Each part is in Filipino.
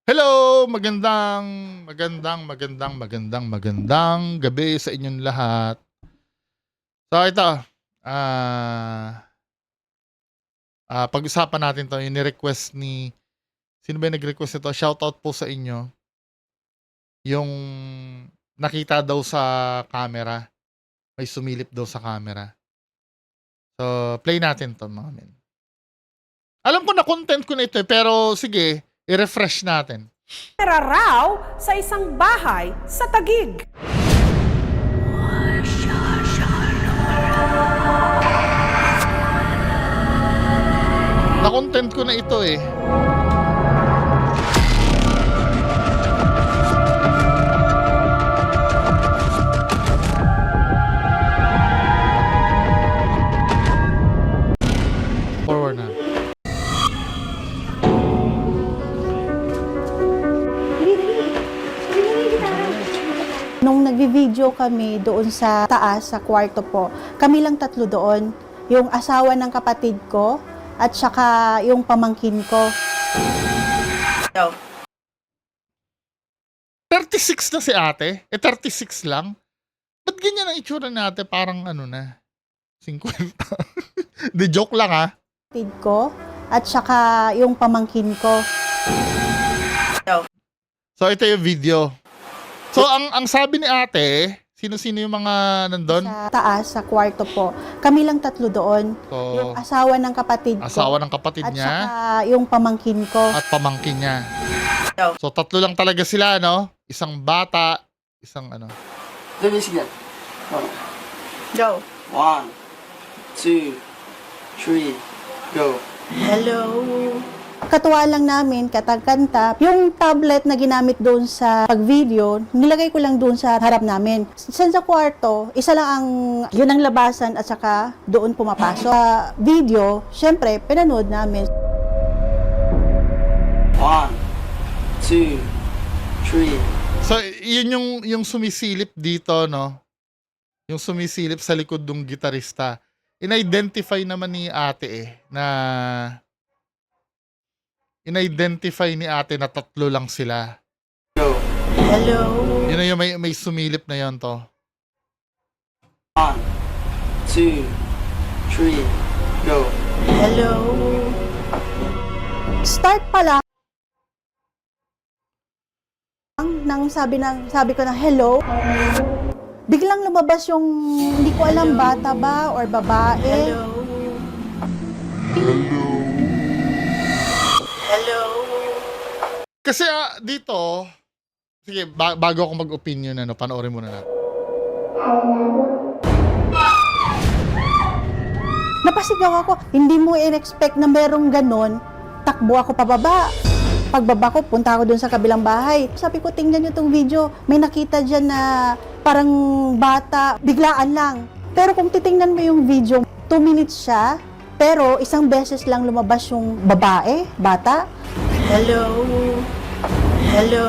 Hello! Magandang gabi sa inyong lahat. So ito, ah, pag-usapan natin 'to, yung ni-request ni sino ba yung nag-request nito? Shoutout po sa inyo. Yung nakita daw sa camera, may sumilip daw sa camera. So, play natin 'to mga men. Alam ko na content ko na ito, pero sige, i-refresh natin. Pera raw sa isang bahay sa Taguig. Na-content ko na ito eh. Forward na. Nung nagvi-video kami doon sa taas, sa kwarto po, kami lang tatlo doon. Yung asawa ng kapatid ko at saka yung pamangkin ko. 36 na si ate? 36 lang? Ba't ganyan ang itsura natin? Parang ano na, 50. Di joke lang ha. Kapatid ko at saka yung pamangkin ko. So ito yung video. So ang sabi ni ate, sino-sino yung mga nandun? Sa taas, sa kwarto po, kami lang tatlo doon. So, Yung asawa ng kapatid ko asawa ng kapatid at niya saka yung pamangkin ko. at pamangkin niya. So tatlo lang talaga sila, no? Isang bata, isang ano. Let me see that. Go. 1, 2, 3, go. Hello. Katuwa lang namin, katagkanta. Yung tablet na ginamit doon sa pag-video, nilagay ko lang doon sa harap namin. Sa kwarto, isa lang yun ang labasan at saka doon pumapasok. Sa video, syempre, pinanood namin. 1, 2, 3. So yun yung sumisilip dito, no? Yung sumisilip sa likod ng gitarista. In-identify naman ni ate in-identify ni ate na tatlo lang sila. Go. Hello. Yun na yung may sumilip na yon to. 1, 2, 3, go. Hello. Start pa lang nang sabi ko na hello. Biglang lumabas yung hindi ko alam bata ba or babae. Hello. Kasi dito, sige, bago ako mag-opinion, panoorin muna natin. Napasigaw ako. Hindi mo in-expect na merong ganon. Takbo ako pababa. Pagbaba ko, punta ako dun sa kabilang bahay. Sabi ko, tingnan nyo tong video. May nakita dyan na parang bata. Biglaan lang. Pero kung titingnan mo yung video, 2 minutes siya. Pero isang beses lang lumabas yung babae, bata. Hello. Hello.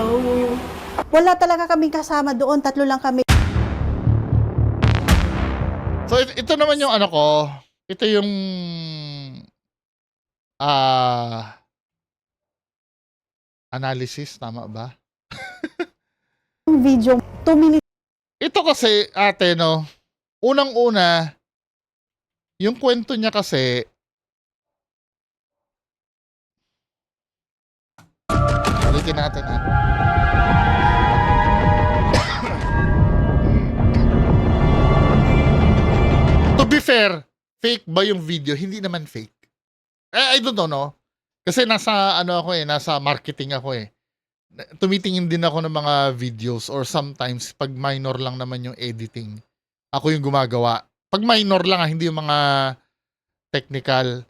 Wala talaga kaming kasama doon. Tatlo lang kami. So ito naman yung ano ko. Ito yung analysis, tama ba? Yung video, 2 minutes. Ito kasi ate, no, unang-una, yung kwento niya kasi, ulitin natin ha. To be fair, fake ba yung video? Hindi naman fake. I don't know, no? Kasi nasa marketing ako eh. Tumitingin din ako ng mga videos or sometimes pag minor lang naman yung editing, ako yung gumagawa. Pag minor lang hindi yung mga technical.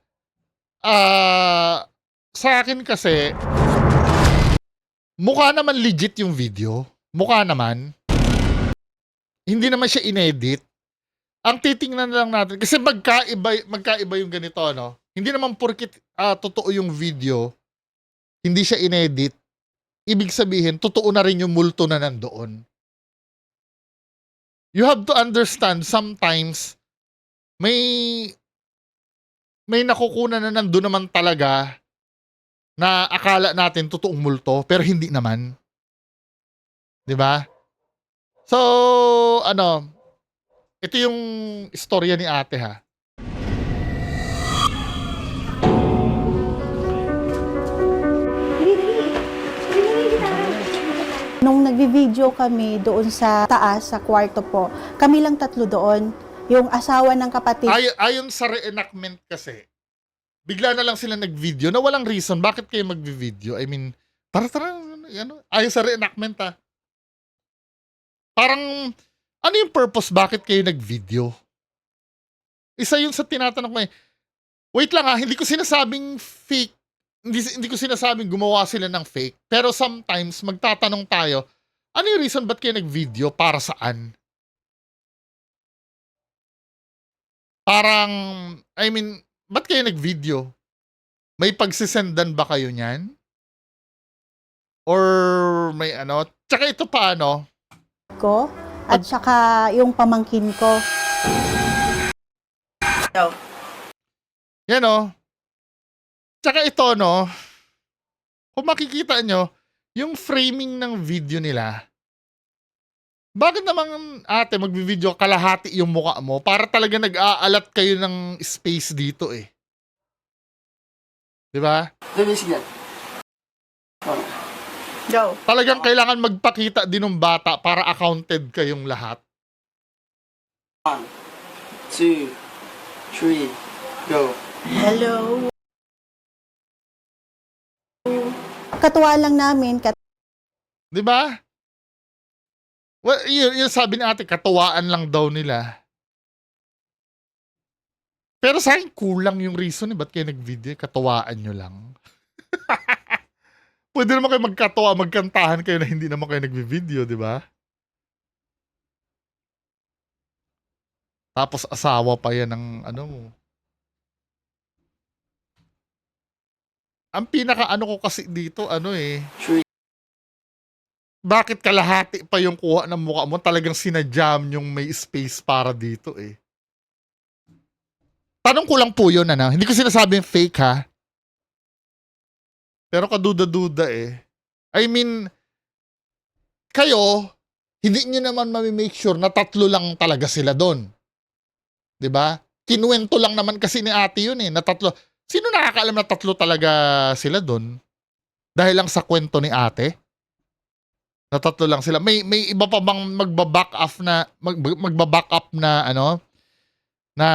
Sa akin kasi, mukha naman legit yung video. Mukha naman. Hindi naman siya inedit. Ang titingnan lang natin, kasi magkaiba yung ganito, no? Hindi naman porkit totoo yung video, hindi siya inedit, ibig sabihin, totoo na rin yung multo na nandoon. You have to understand, sometimes, may nakukunan na nandun naman talaga na akala natin totoong multo pero hindi naman. 'Di ba? So, ano, ito yung istorya ni ate ha. Nung nagvi-video kami doon sa taas, sa kwarto po, kami lang tatlo doon. Yung asawa ng kapatid Ayon sa reenactment kasi, bigla na lang sila nag-video na walang reason. Bakit kayo mag-video? I mean, tara, ano, ayon sa reenactment ha. Parang, ano yung purpose? Bakit kayo nag-video? Isa yun sa tinatanong ko eh. Wait lang ha, hindi ko sinasabing fake. Hindi ko sinasabing gumawa sila ng fake. Pero sometimes, magtatanong tayo, ano yung reason ba't kayo nag-video? Para saan? Parang, I mean, ba't kayo nag-video? May pagsisendan ba kayo niyan? Or may ano? Tsaka ito pa ano? ko at saka yung pamangkin ko. Yan o. Tsaka ito no, kung makikita nyo, yung framing ng video nila, bakit naman ate magbi-video kalahati yung mukha mo para talaga nag-aalat kayo ng space dito eh. 'Di ba? Let me see that. Go. Talagang kailangan magpakita din ng bata para accounted kayong lahat. 1, 2, 3, go. Hello. Katuwa lang namin, 'Di ba? Well, yun sabi ni ate, katuwaan lang daw nila. Pero sa akin, kulang yung reason eh. Ba't kayo nag-video? Katuwaan nyo lang. Pwede naman kayo magkatuwa, magkantahan kayo na hindi naman kayo nagvi-video, di ba? Tapos asawa pa yan ng ano mo. Ang pinaka-ano ko kasi dito, ano eh. 3, Bakit kalahati pa yung kuha ng mukha mo? Talagang sinajam yung may space para dito eh. Tanong ko lang po yun, ano? Hindi ko sinasabing fake ha. Pero kaduda-duda eh. I mean, kayo, hindi nyo naman mamimake sure na tatlo lang talaga sila doon. 'Di ba? Kinuwento lang naman kasi ni ate yun eh, na tatlo. Sino nakakaalam na tatlo talaga sila doon? Dahil lang sa kwento ni ate? Na tatlo lang sila. May iba pa bang magba-back up na ano? Na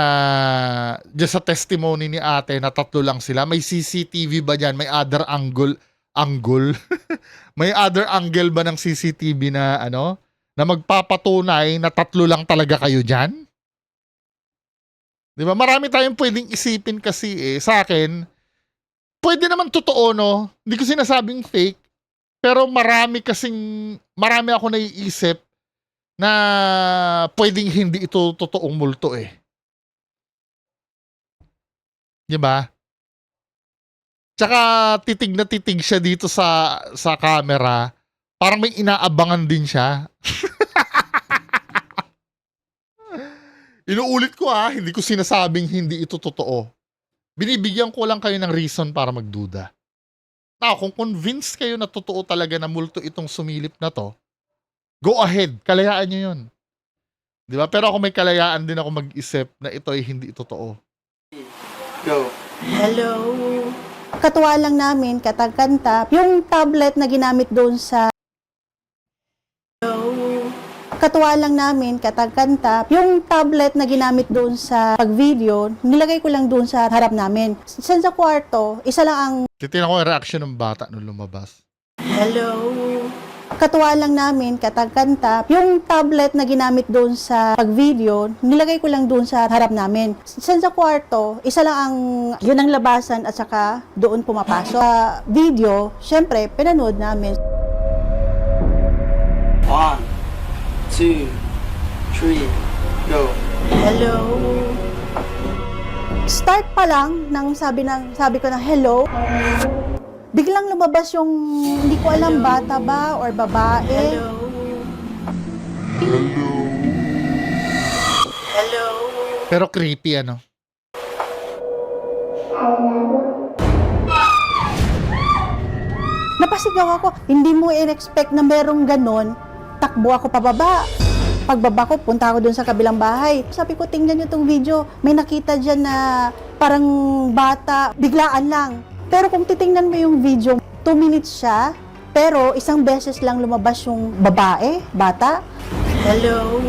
just sa testimony ni ate na tatlo lang sila. May CCTV ba dyan? May other angle? May other angle ba ng CCTV na ano? Na magpapatunay na tatlo lang talaga kayo dyan? Di ba? Marami tayong pwedeng isipin kasi eh. Sa akin, pwede naman totoo, no? Hindi ko sinasabing fake. Pero marami ako naiisip na pwedeng hindi ito totoong multo eh. Di ba? Tsaka titig na titig siya dito sa camera. Parang may inaabangan din siya. Inuulit ko hindi ko sinasabing hindi ito totoo. Binibigyan ko lang kayo ng reason para magduda. Now, kung convinced kayo na totoo talaga na multo itong sumilip na to, go ahead, kalayaan nyo yun. Di ba? Pero ako may kalayaan din ako mag-isip na ito ay hindi totoo. go. Hello. Katuwa lang namin, katagkanta, yung tablet na ginamit doon sa Katuwa lang namin, katagkanta, yung tablet na ginamit doon sa pag-video, nilagay ko lang doon sa harap namin. Sa kwarto, isa lang ang Titignan ko yung reaction ng bata nung lumabas. hello. Katuwa lang namin, katagkanta, yung tablet na ginamit doon sa pag-video, nilagay ko lang doon sa harap namin. Sa kwarto, isa lang ang, yun ang labasan at saka doon pumapasok. Sa video, syempre, pinanood namin. 1, 2, 3, go. Hello. Start pa lang nang sabi ko na hello. Biglang lumabas yung hindi ko alam bata ba or babae. Hello. Pero creepy Napasigaw ako. Hindi mo in-expect na merong ganon. Takbo ako pababa. Pagbaba ko, punta ako dun sa kabilang bahay. Sabi ko, tingnan nyo tong video. May nakita dyan na parang bata. Biglaan lang. Pero kung titingnan mo yung video, 2 minutes siya. Pero isang beses lang lumabas yung babae, bata. Hello?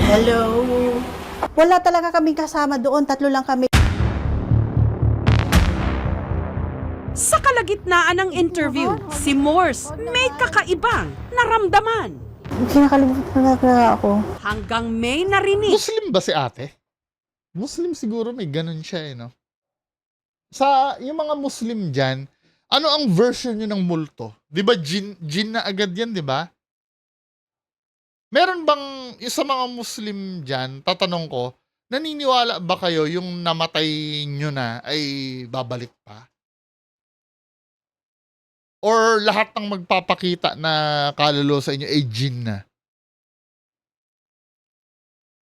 Hello? Wala talaga kaming kasama doon. 3 lang kami. Sa kalagitnaan ng interview, si Morse may kakaibang naramdaman. Kinakalimutan talaga ako. Hanggang may narinig Muslim ba si ate? Muslim siguro, may ganun siya no? Sa yung mga Muslim dyan, ano ang version nyo ng multo? Di ba jin na agad yan, di ba? Meron bang, yung sa mga Muslim dyan, tatanong ko, naniniwala ba kayo yung namatay nyo na ay babalik pa? Or lahat ng magpapakita na kaluluwa sa inyo ay jinn na?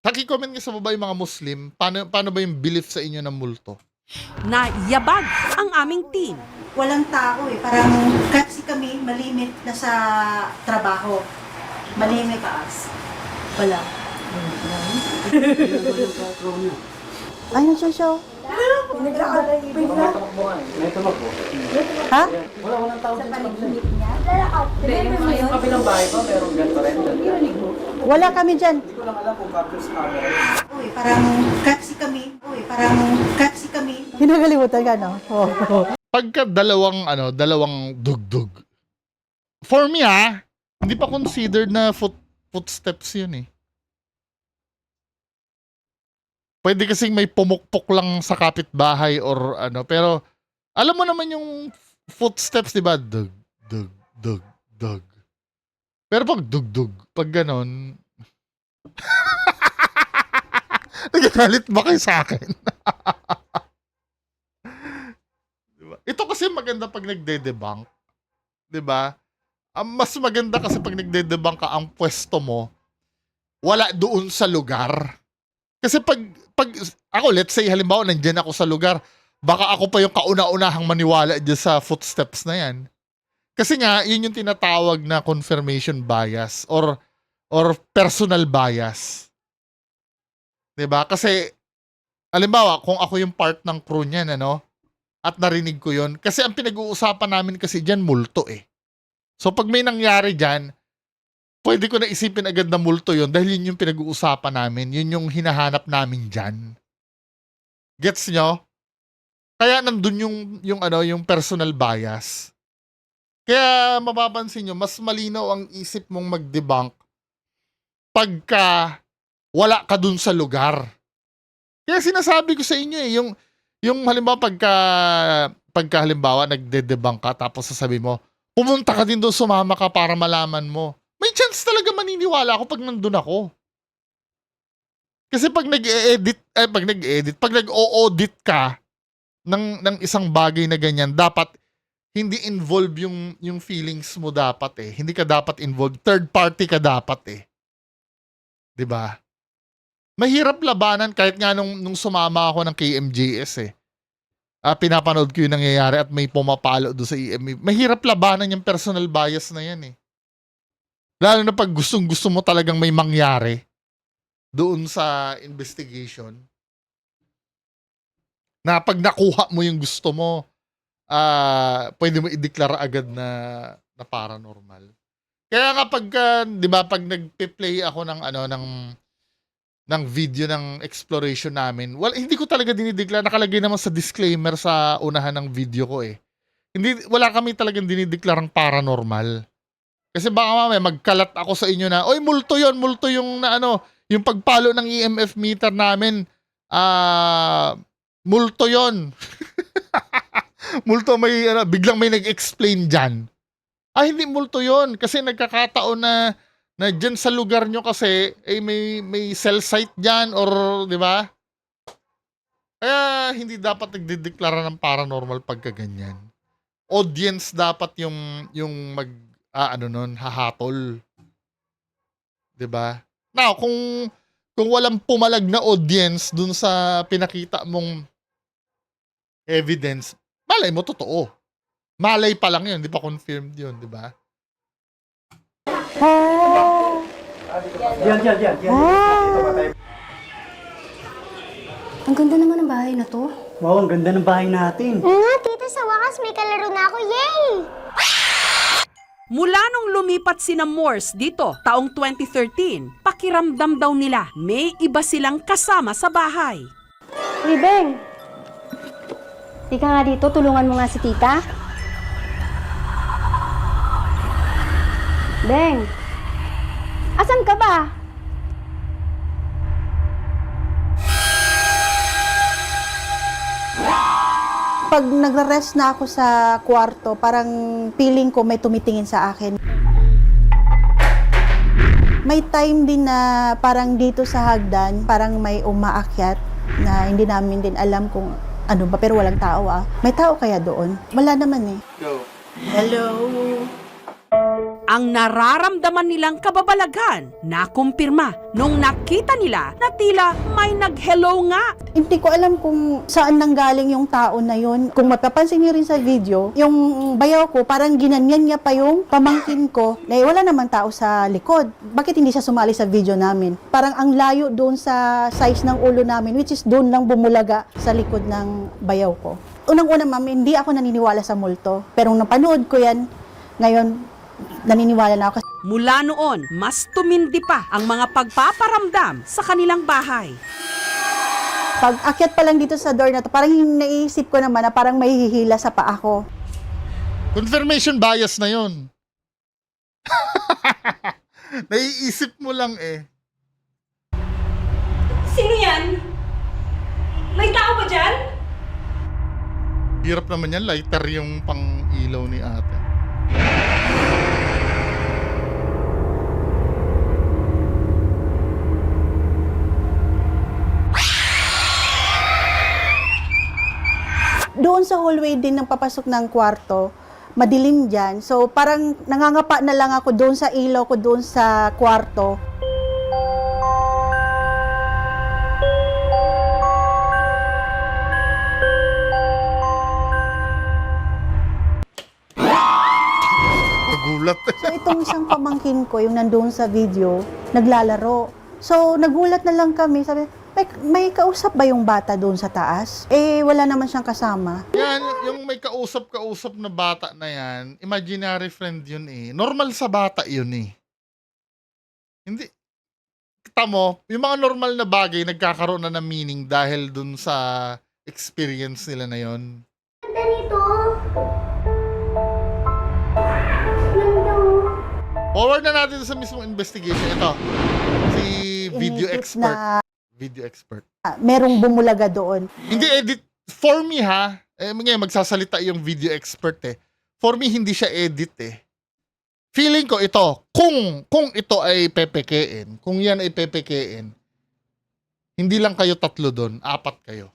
Paki-comment nga sa baba yung mga Muslim, paano ba yung belief sa inyo ng multo? na yabag ang aming team. Walang tao eh. Parang kasi kami malimit na sa trabaho. Malimit taas. Wala. Ay, nagsushow. Ha? Yung kabilang bahay ba, meron ganito rin? Wala kami dyan. Hindi ko lang alam kung captures camera. Uy, parang kasi kami. Hinagalimutan ka, no? Oh. Pagka dalawang dugdug. For me hindi pa considered na footsteps yun eh. Pwede kasing may pumukpok lang sa kapitbahay or pero alam mo naman yung footsteps, di ba? Dug, dug, dug, dug. Pero pag dugdug, pag ganon, nagagalit ba kayo sa akin? Diba? Ito kasi maganda pag nagde-debunk. Diba? Mas maganda kasi pag nagde-debunk ka, ang pwesto mo, wala doon sa lugar. Kasi pag ako, let's say, halimbawa, nandyan ako sa lugar, baka ako pa yung kauna-unahang maniwala dyan sa footsteps na yan. Kasi nga, yun yung tinatawag na confirmation bias or personal bias. Diba? Kasi, halimbawa, kung ako yung part ng crew niyan, at narinig ko yun, kasi ang pinag-uusapan namin kasi dyan, multo eh. So, pag may nangyari dyan, pwede ko na isipin agad na multo yun dahil yun yung pinag-uusapan namin, yun yung hinahanap namin dyan. Gets nyo? Kaya nandun yung personal bias. Kaya mapapansin nyo, mas malinaw ang isip mong mag-debunk pagka wala ka dun sa lugar. Kaya sinasabi ko sa inyo yung halimbawa pagka halimbawa nagde-debunk ka tapos sasabi mo, pumunta ka din doon, sumama ka para malaman mo. May chance talaga maniniwala ako pag nandun ako. Kasi pag pag nag-o-audit ka ng isang bagay na ganyan, dapat hindi involve yung feelings mo dapat eh. Hindi ka dapat involved. Third party ka dapat eh. 'Di ba? Mahirap labanan kahit nga nung sumama ako ng KMJS eh. Pinapanood ko yung nangyayari at may pumapalo doon sa EMA. Mahirap labanan yung personal bias na yan eh. Lalo na pag gustong-gusto mo talagang may mangyari doon sa investigation. Na pag nakuha mo yung gusto mo, pwede mo i-declare agad na paranormal. Kaya nga di ba, pag nagpe-play ako ng video ng exploration namin, well, hindi ko talaga dinideclare. Nakalagay naman sa disclaimer sa unahan ng video ko eh. Wala kami talagang dinideklarang paranormal. Kasi baka mamaya magkalat ako sa inyo na, oy, multo yung yung pagpalo ng EMF meter namin, multo yon. Multo, biglang may nag-explain dyan. Hindi multo yon kasi nagkakataon na dyan sa lugar nyo kasi may cell site dyan or, di ba? Kaya hindi dapat nagdideklara ng paranormal pagka ganyan. Audience dapat yung hahatol. 'Di ba? Now, kung walang pumalag na audience dun sa pinakita mong evidence, malay mo totoo. Malay pa lang yun, di pa confirmed yun, di ba? Diyan. Ang ganda naman ng bahay na to. Wow, ang ganda ng bahay natin. Oo nga, tita, sa wakas may kalaro na ako. Yay! Mula nung lumipat sina Morse dito taong 2013, pakiramdam daw nila may iba silang kasama sa bahay. Uy, Beng! Di ka nga dito, tulungan mo nga si tita. Beng! Asan ka ba? Pag nagre-rest na ako sa kwarto, parang feeling ko may tumitingin sa akin. May time din na parang dito sa hagdan, parang may umaakyat na hindi namin din alam kung ano ba, pero walang tao ah. May tao kaya doon? Wala naman eh. Go. Hello? Ang nararamdaman nilang kababalaghan nakumpirma nung nakita nila na tila may nag-hello nga. Hindi ko alam kung saan nanggaling yung tao na yun. Kung mapapansin niyo rin sa video, yung bayaw ko, parang ginanyan niya pa yung pamangkin ko na wala namang tao sa likod. Bakit hindi siya sumali sa video namin? Parang ang layo doon sa size ng ulo namin, which is doon lang bumulaga sa likod ng bayaw ko. Unang-una, ma'am, hindi ako naniniwala sa multo. Pero nung napanood ko yan, ngayon, naniniwala na ako. Mula noon, mas tumindi pa ang mga pagpaparamdam sa kanilang bahay. Pag akyat pa lang dito sa door na to, parang yung naisip ko naman na parang may hihila sa paa ko. Confirmation bias na yun. Naiisip mo lang eh. Sino yan? May tao ba dyan? Hirap naman yan, lighter yung pang ilaw ni ate. Doon sa hallway din ng papasok ng kwarto, madilim dyan. So parang nangangapa na lang ako doon sa ilaw ko doon sa kwarto. Nagulat. So itong isang pamangkin ko, yung nandoon sa video, naglalaro. So nagulat na lang kami, sabi, may kausap ba yung bata doon sa taas? Eh, wala naman siyang kasama. Yan, yung may kausap-kausap na bata na yan, imaginary friend yun eh. Normal sa bata yun eh. Hindi, kita mo, yung mga normal na bagay nagkakaroon na ng meaning dahil dun sa experience nila na yun. Ganda nito. Ganda. Forward na natin sa mismong investigation. Ito, si video Inisip expert. na Video expert. merong bumulaga doon. Hindi edit. For me ha, ngayon magsasalita yung video expert eh. For me, hindi siya edit eh. Feeling ko ito, kung ito ay pepekein, kung yan ay pepekein, hindi lang kayo 3 doon, 4 kayo.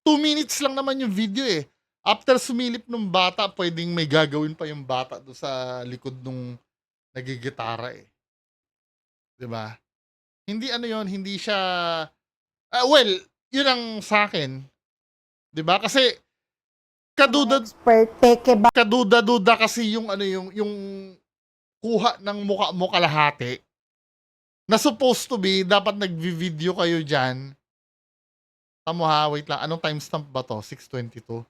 2 minutes lang naman yung video eh. After sumilip ng bata, pwedeng may gagawin pa yung bata doon sa likod nung nagigitara eh. 'Di ba? Hindi ano yon, hindi siya well, yun ang sa akin. 'Di ba? Kasi Expert, peke ba? kaduda-duda kasi yung ano yung kuha ng mukha mo kalahati. Na supposed to be dapat nagvi-video kayo diyan. Tamo ha, wait lang. Anong timestamp ba to? 6:22.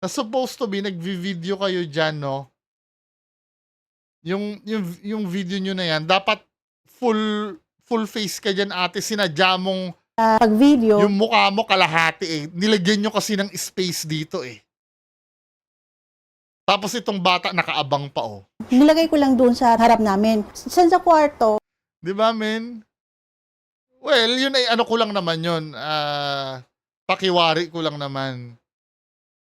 Na supposed to be nagvi-video kayo diyan, no? Yung video nyo na yan, dapat full face ka dyan, ate. Sinadya mong Pag video, yung mukha mo kalahati eh. Nilagyan nyo kasi ng space dito eh. Tapos itong bata nakaabang pa oh. nilagay ko lang doon sa harap namin. Sa kwarto, Di ba, men? Well, yun ay ano ko lang naman yun. Pakiwari ko lang naman.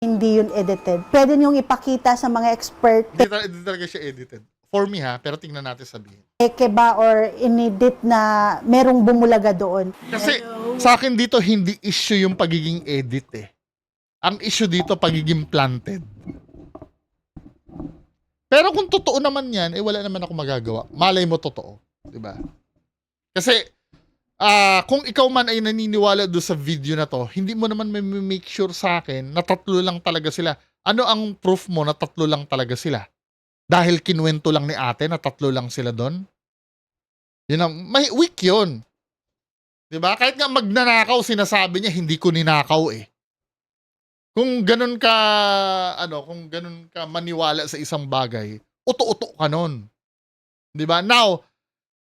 hindi yun edited. Pwede niyong ipakita sa mga expert, Hindi talaga siya edited. For me ha, pero tingnan natin sabihin. peke ba or inedit na merong bumulaga doon. Kasi sa akin dito, hindi issue yung pagiging edit eh. Ang issue dito, pagiging planted. Pero kung totoo naman yan, eh wala naman ako magagawa. Malay mo totoo. Diba? Kasi, kung ikaw man ay naniniwala doon sa video na to, hindi mo naman may make sure sa akin na 3 lang talaga sila. Ano ang proof mo na 3 lang talaga sila? Dahil kinuwento lang ni ate na 3 lang sila doon? Yun ang, may weak yun. 'Di ba? Kahit nga magnanakaw, sinasabi niya, hindi ko ninakaw eh. Kung ganun ka, kung ganun ka maniwala sa isang bagay, uto-uto ka nun. 'Di ba? Now,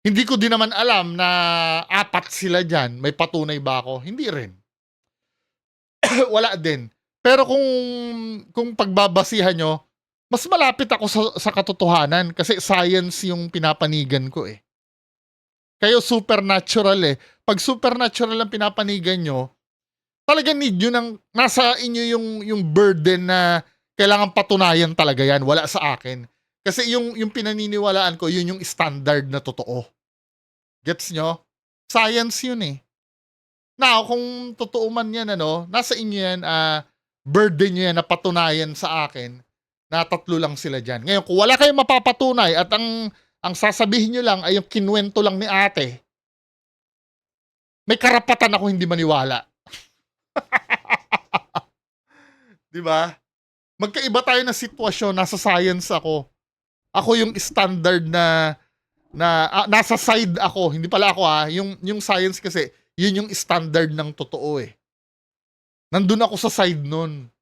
hindi ko din naman alam na 4 sila dyan. May patunay ba ako? Hindi rin. Wala din. Pero kung pagbabasihan nyo, mas malapit ako sa katotohanan kasi science yung pinapanigan ko eh. Kayo supernatural eh. Pag supernatural ang pinapanigan nyo, talaga need nyo nasa inyo yung burden na kailangan patunayan talaga yan. Wala sa akin. Kasi yung pinaniniwalaan ko, yun yung standard na totoo. Gets nyo? Science yun eh. Now, kung totoo man yan, nasa inyo yan, burden nyo yan na patunayan sa akin na 3 lang sila dyan. Ngayon, kung wala kayong mapapatunay at ang sasabihin nyo lang ay yung kinuwento lang ni ate, may karapatan ako hindi maniwala. Di ba? Magkaiba tayo ng sitwasyon, nasa science ako. Ako yung standard na nasa side ako, hindi pala ako yung science kasi, yun yung standard ng totoo eh. Nandun ako sa side nun.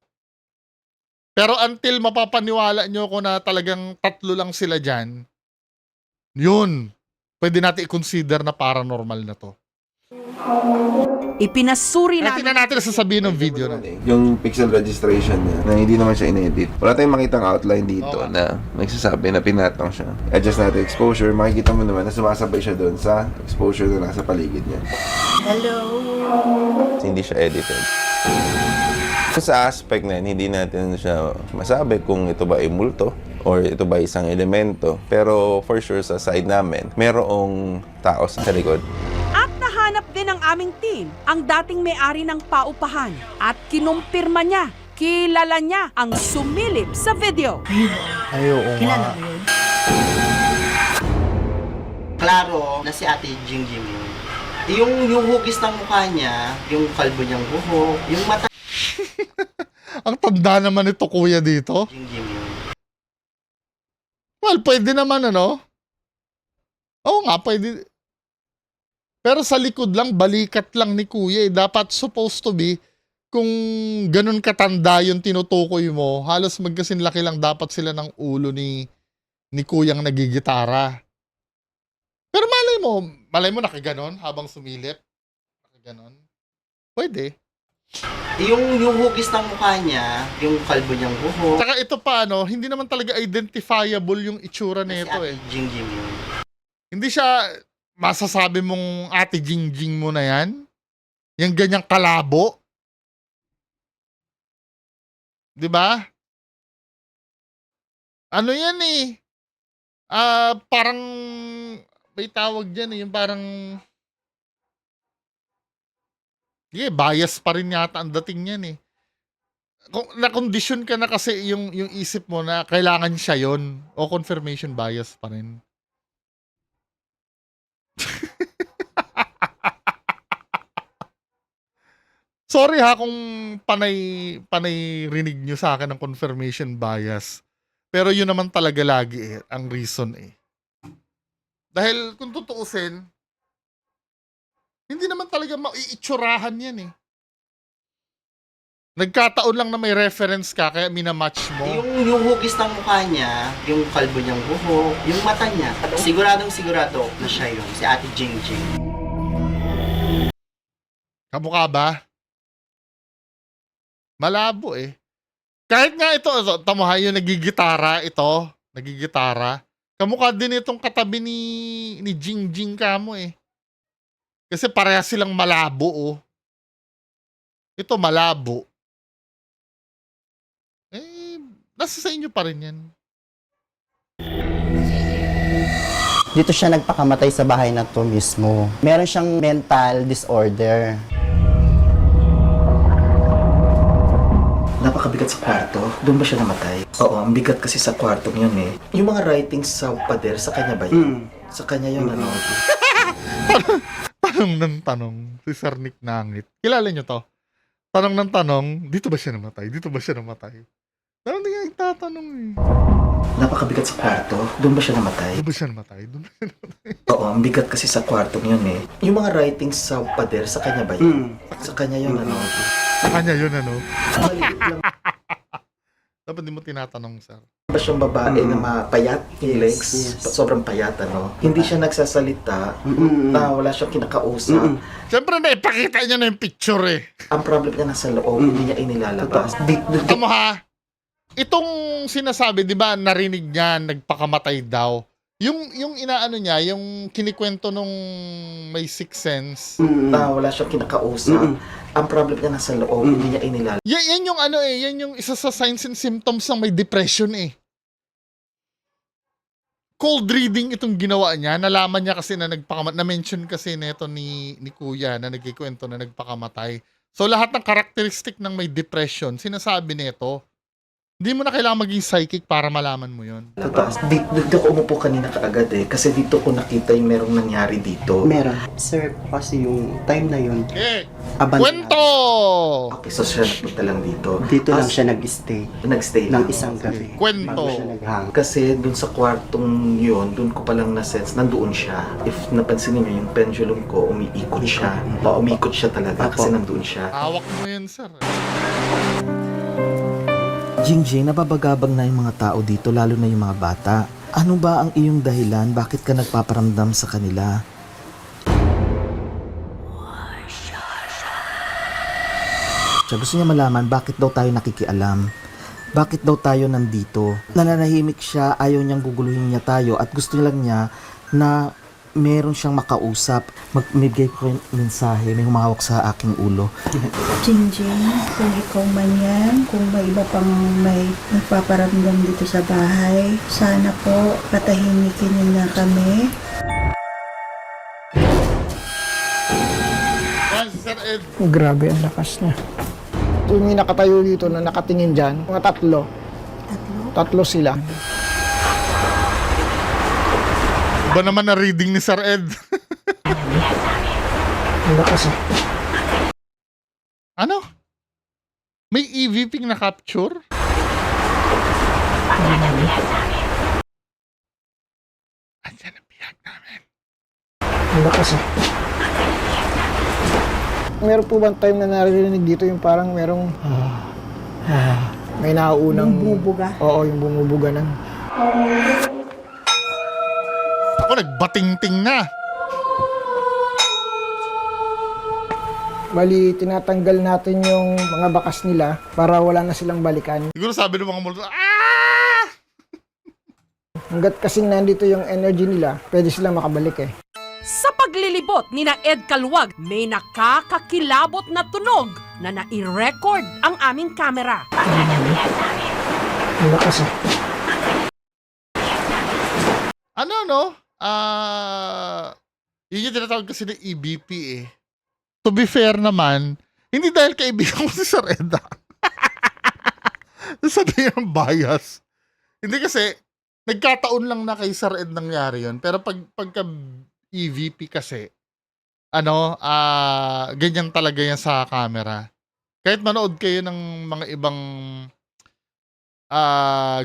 Pero until mapapaniwala nyo ako na talagang 3 lang sila dyan, yun, pwede natin i-consider na paranormal na to. Ipinasuri Kaya namin tingnan natin ang sasabihin ng video na. Yung pixel registration niya, na hindi naman siya in-edit. Wala tayong makitang outline dito Okay. na nagsasabi na pinatang siya. Adjust natin exposure, makikita mo naman na sumasabay siya doon sa exposure na nasa paligid niya. Hindi siya edited. Sa aspect na yun, hindi natin siya masabi kung ito ba ay multo or ito ba isang elemento. Pero for sure sa side namin, merong tao sa likod. at nahanap din ng aming team ang dating may-ari ng paupahan at kinumpirma niya, kilala niya ang sumilip sa video. Klaro na si Ate Jingjing yun. Yung hugis ng mukha niya, yung kalbo niyang buhok, yung mata Ang tanda naman ito kuya dito. Jingjing yun. Well, pwede naman Oo nga, pwede. Pero sa likod lang, balikat lang ni kuya eh. Dapat supposed to be, kung ganun katanda yung tinutukoy mo, halos magkasinlaki lang dapat sila ng ulo ni kuyang nagigitara. Pero malay mo nakaganon habang sumilip. Nakaganon. Pwede. Yung hugis ng mukha niya, yung kalbo niyang buhok, Tsaka ito pa hindi naman talaga identifiable yung itsura si nito Ate eh. Jingjing yun. Hindi siya masasabi mong ate Jingjing mo na yan. Yung ganyang kalabo. 'Di ba? Ano yan eh. Parang may tawag dyan eh. Yung parang bias pa rin yata ang dating niyan eh. Kung na-condition ka na kasi yung isip mo na kailangan siya yon o confirmation bias pa rin. Sorry kung panay rinig nyo sa akin ng confirmation bias. Pero yun naman talaga lagi ang reason eh. Dahil kung tutuusin, hindi naman talaga maiitsurahan yan eh. Nagkataon lang na may reference ka kaya minamatch mo. Yung hugis ng mukha niya, yung kalbo niyang buhok, yung mata niya, siguradong sigurado na siya yun, si Ate Jingjing. Kamukha ba? Malabo eh. Kahit nga ito, tamo yung nagigitara ito, nagigitara. Kamukha din itong katabi ni Jingjing kamo eh. Kasi pareha silang malabo oh. Ito malabo. Nasa sa inyo pa rin yan. Dito siya nagpakamatay sa bahay na to mismo. Meron siyang mental disorder. Napakabigat sa kwarto. Doon ba siya namatay? Oo, ang bigat kasi sa kwarto yun eh. Yung mga writings sa pader, sa kanya ba yun? Sa kanya yun, ano? Tanong ng tanong, si Sir Nick Nangit. Kilala nyo to? Tanong ng tanong, dito ba siya namatay? Dito ba siya namatay? Pero hindi nga nagtatanong eh. Napakabigat sa kwarto. Doon ba siya namatay? Doon ba siya namatay? Doon ba siya namatay? Oo, ang bigat kasi sa kwarto yun eh. Yung mga writings sa pader, sa kanya ba yun? Sa kanya yun, ano? Sa kanya yun, ano? Maliit lang Dapat di mo tinatanong, sir. ba siyang babae na mapayat yung legs? Sobrang payat, ano? Hindi siya nagsasalita, na wala siyang kinakausap. Siyempre, naipakita niya na yung picture eh. Ang problem niya nasa loob, hindi niya inilalabas. Ito mo ha, itong sinasabi, di ba, narinig niya, nagpakamatay daw. Yung inaano niya, yung kinikwento nung may sixth sense. Na wala siyang kinakausap. Ang problem niya nasa loob, hindi niya inilalabas. Yan yung ano eh, yan yung isa sa signs and symptoms ng may depression eh. Cold reading itong ginawa niya. Nalaman niya kasi na nagpakamatay. Na-mention kasi nito ni Kuya na nagkikwento na nagpakamatay. So lahat ng karakteristik ng may depression, sinasabi nito. Hindi mo na kailangan maging psychic para malaman mo yun. Dito ko umupo kanina kaagad eh. Kasi dito ko nakita yung merong nangyari dito. Meron. Sir, kasi yung time na yun, Okay. abandonado. Kwento! Okay, so siya napunta lang dito. Dito lang siya nag-stay Nag-stay ng lang. isang gabi. Kwento. Bago siya naghang. Kasi dun sa kwartong yun, dun ko palang na-sense, nandoon siya. If napansin niyo yung pendulum ko, umiikot siya. Umiikot siya talaga kasi nandoon siya. Hawak mo yun, sir. Jingjing, nababagabag na yung mga tao dito, lalo na yung mga bata. Ano ba ang iyong dahilan? Bakit ka nagpaparamdam sa kanila? Siya gusto niya malaman bakit daw tayo nakikialam. Bakit daw tayo nandito? Nananahimik siya, ayaw niyang guguluhin niya tayo at gusto lang niya na meron siyang makausap. Magbigay ko yung mensahe, may humahawak sa aking ulo. Jingjing, kung ikaw man yan, kung may iba pang may nagpaparamdam dito sa bahay, sana po patahimikin niyo na kami. Yan, si Sir Ed. Grabe ang lakas niya. Yung may nakatayo dito na nakatingin dyan, mga tatlo. Tatlo sila. Iba naman na reading ni Sir Ed. Ang lakas eh. Ano? May EVP na capture? Andyan ang bihag namin. Ang lakas eh. Meron po bang time na naririnig dito yung parang merong may nauunang... Bumubuga? Oo, yung bumubuga ng... Ako, nagbatingting na. Bali, tinatanggal natin yung mga bakas nila para wala na silang balikan. Siguro sabi ng mga multo, ah! Hanggat kasing nandito yung energy nila, pwede silang makabalik eh. Sa paglilibot ni na Ed Kalwag, may nakakakilabot na tunog na nai-record ang aming kamera. Ang lakas eh. Ano, no? Yun yung tinatawag kasi ng EBP eh. To be fair naman, hindi dahil kaibigan ko si Sir Ed. Sabi yung bias. Hindi kasi, nagkataon lang na kay Sir Ed nangyari yun. Pero pagka EVP kasi, ganyan talaga yan sa camera. Kahit manood kayo ng mga ibang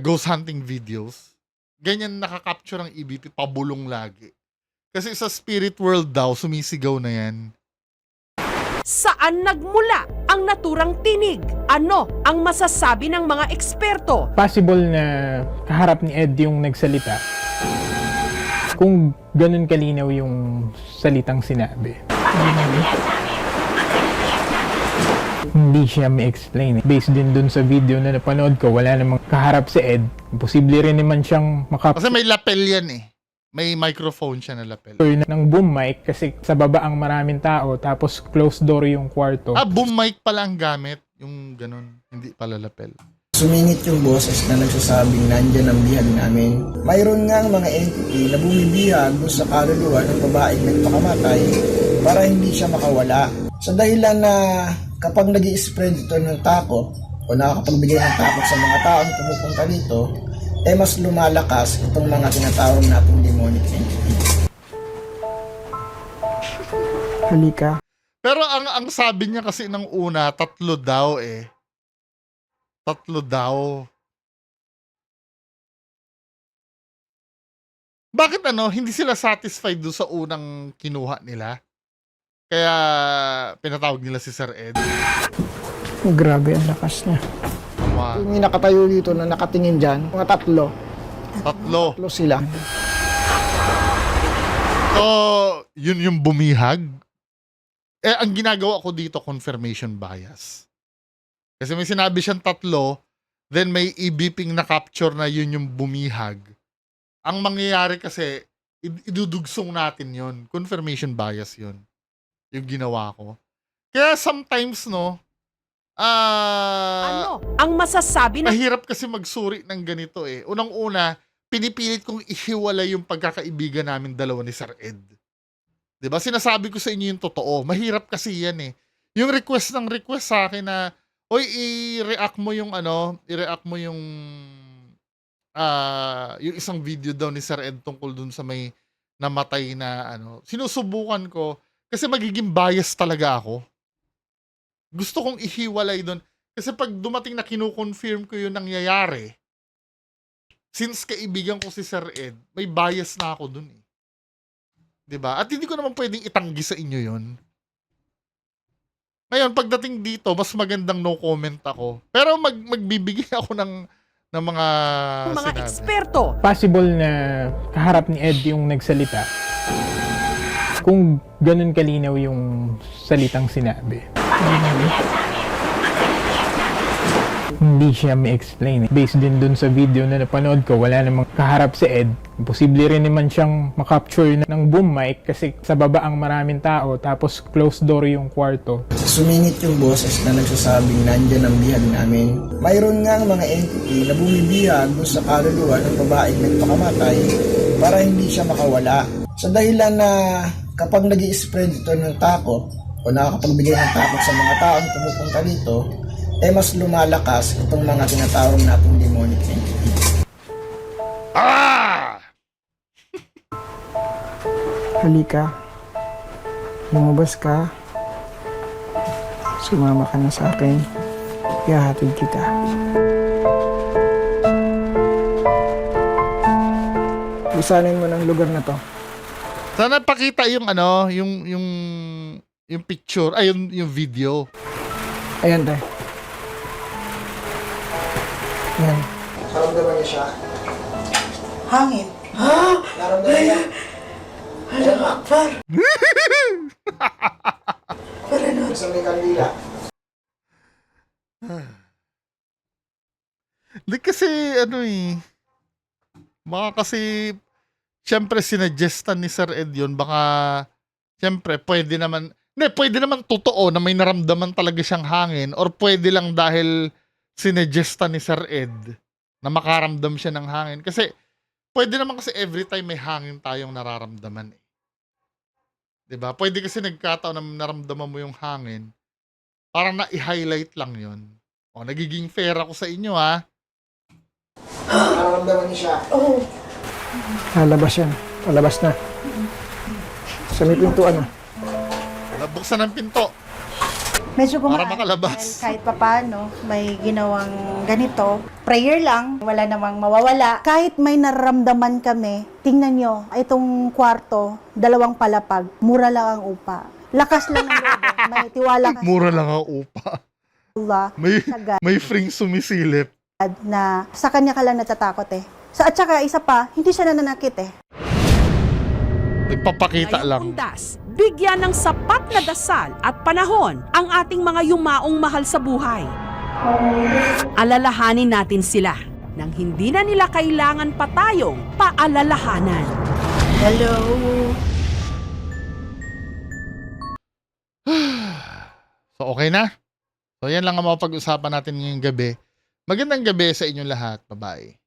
ghost hunting videos, ganyan nakakapture ng EVP, pabulong lagi. Kasi sa spirit world daw, sumisigaw na yan. Saan nagmula ang naturang tinig? Ano ang masasabi ng mga eksperto? Possible na kaharap ni Ed yung nagsalita. Kung ganun kalinaw yung salitang sinabi. Hindi siya may explain. Based din dun sa video na napanood ko, wala namang kaharap si Ed. Posible rin naman siyang Kasi may lapel yan eh. May microphone siya na lapel. ng boom mic kasi sa baba ang maraming tao tapos closed door yung kwarto. Boom mic pala ang gamit. Yung ganun. Hindi pala lapel. Sumingit yung boses na nagsasabing nandyan ang bihag namin. Mayroon nga mga entity na bumibihag sa kaluluwa ng babaeng nagpakamatay para hindi siya makawala. Sa dahilan na kapag nag-i-spread ito ng takot o nakakapagbigay ng takot sa mga taong pumupunta dito, mas lumalakas itong mga tinatawag nating demonic entity. Halika. Pero ang sabi niya kasi ng una, 3 daw eh. 3 daw. bakit hindi sila satisfied doon sa unang kinuha nila? Kaya pinatawag nila si Sir Ed. Grabe ang lakas niya. Wow. Yung nakatayo dito na nakatingin dyan, mga tatlo sila. So, yun yung bumihag. Ang ginagawa ko dito, confirmation bias. Kasi may sinabi siyang tatlo, then may i-beeping na capture na yun yung bumihag. Ang mangyayari kasi, idudugsong natin yun. Confirmation bias yun. Yung ginawa ko. Kaya sometimes, Ang masasabi na mahirap kasi magsuri ng ganito eh. Unang-una, pinipilit kong ihiwalay yung pagkakaibigan namin dalawa ni Sir Ed. 'Di ba? Sinasabi ko sa inyo yung totoo. Mahirap kasi yan eh. Yung request sa akin na, oy, i-react mo yung yung isang video daw ni Sir Ed tungkol dun sa may namatay na sinusubukan ko kasi magiging bias talaga ako. Gusto kong ihiwalay doon. Kasi pag dumating na kinukonfirm ko yung nangyayari, since kaibigan ko si Sir Ed, may bias na ako doon eh. 'Di ba? At hindi ko naman pwedeng itanggi sa inyo yon. Ngayon, pagdating dito, mas magandang no comment ako. Pero magbibigay ako ng mga sinabi. eksperto. Possible na kaharap ni Ed yung nagsalita. Kung ganun kalinaw yung salitang sinabi. Hindi siya ma-explain. Based din dun sa video na napanood ko, wala namang kaharap si Ed. Posible rin naman siyang makapture ng boom mic kasi sa baba ang maraming tao tapos closed door yung kwarto. Sumingit yung boses na nagsasabing nandyan ang bihag namin. Mayroon nga mga entity na bumibihag doon sa kaluluwa ng babaeng nagpakamatay para hindi siya makawala. Sa dahilan na kapag nag-i-spread ito ng takot o nakakapagbigay ng takot sa mga taong pumupunta dito, mas lumalakas itong mga tinatawag nating demonic entities. Halika. Lumabas ka. Sumama ka na sa akin. Ihahatid kita. Lisanin mo ng lugar na to. Sana pakita yung yung picture, yung video. Ayan, tayo. Ayan. Naramdaman niya siya. Hangin. Naramdaman niya. Sa may kandila. Hindi kasi baka kasi siyempre sinuggestan ni Sir Ed yun, baka siyempre pwede naman totoo na may naramdaman talaga siyang hangin, or pwede lang dahil sinuggestan ni Sir Ed na makaramdam siya ng hangin. Kasi pwede naman kasi every time may hangin tayong nararamdaman eh. 'Di ba? Pwede kasi nagkataon na naramdaman mo yung hangin, parang na-i-highlight lang yun. O, nagiging fair ako sa inyo ha. Naramdaman niya siya. Oo. Lalabas yan. Palabas na. Sa may pintuan na. Buksan ng pinto. Medyo Para gumaan. makalabas. Dahil kahit papano, may ginawang ganito. Prayer lang, wala namang mawawala. Kahit may nararamdaman kami, tingnan nyo, itong kwarto, 2 palapag, mura lang ang upa. Lakas lang ng loob. May tiwala ka Mura lang ang upa. sa Allah, May free sumisilip. na sa kanya ka lang natatakot eh. At saka isa pa, hindi siya nananakit eh. Nagpapakita Ngayong lang. undas, bigyan ng sapat na dasal at panahon ang ating mga yumaong mahal sa buhay. Alalahanin natin sila nang hindi na nila kailangan pa tayong paalalahanan. Hello? So okay na? So yan lang ang mga pag-usapan natin ngayong gabi. Magandang gabi sa inyong lahat. Bye-bye.